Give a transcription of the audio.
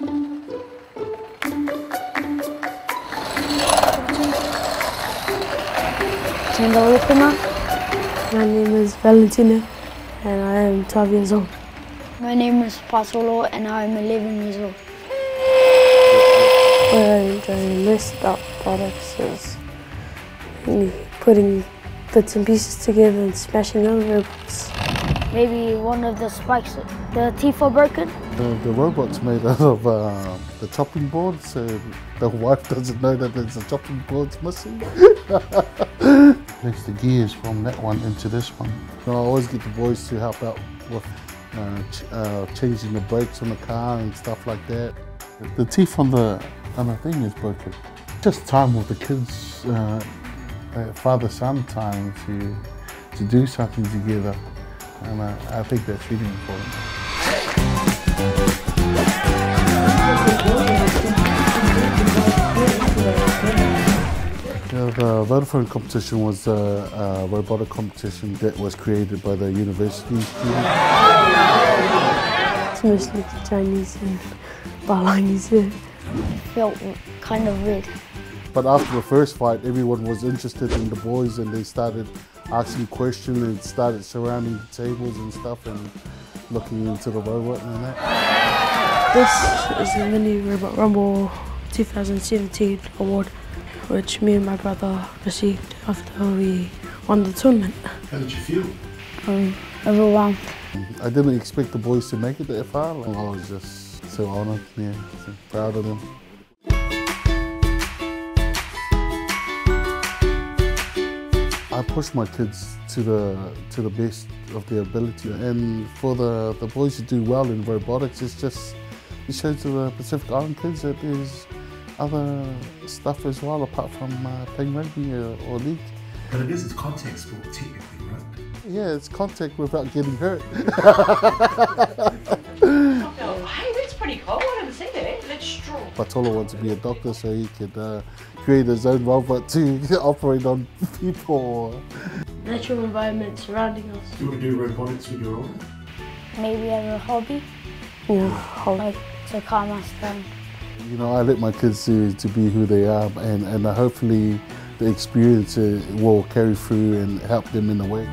My name is Valentina and I am 12 years old. My name is Pasolo and I am 11 years old. What I enjoy most about robotics is putting bits and pieces together and smashing other robots. Maybe one of the spikes, the teeth are broken. The robot's made out of the chopping board, so the wife doesn't know that there's a chopping board missing. Makes the gears from that one into this one. So I always get the boys to help out with changing the brakes on the car and stuff like that. The teeth on the thing is broken. Just time with the kids, father-son time to do something together, and I think that's really important. The Vodafone competition was a robotic competition that was created by the university students. It's mostly Chinese and Balinese. Felt kind of weird. But after the first fight, everyone was interested in the boys and they started asking questions and started surrounding the tables and stuff and looking into the robot and that. This is the Mini Robot Rumble 2017 award, which me and my brother received after we won the tournament. How did you feel? Overwhelmed. I didn't expect the boys to make it that far. I was just so honoured, yeah, so proud of them. I push my kids to the best of their ability, and for the boys to do well in robotics, it shows to the Pacific Island kids that there's other stuff as well apart from playing rugby or league. But it's contact sport technically, right? Yeah, it's contact without getting hurt. Hey, that's pretty cool. I didn't see that. That's strong. Patolo wants to be a doctor so he could create his own robot to operate on people. Natural environment surrounding us. Do you want to do robotics when you're older? Maybe as a hobby. Yeah, Like to calm us down. You know, I let my kids to be who they are, and hopefully the experience will carry through and help them in a way.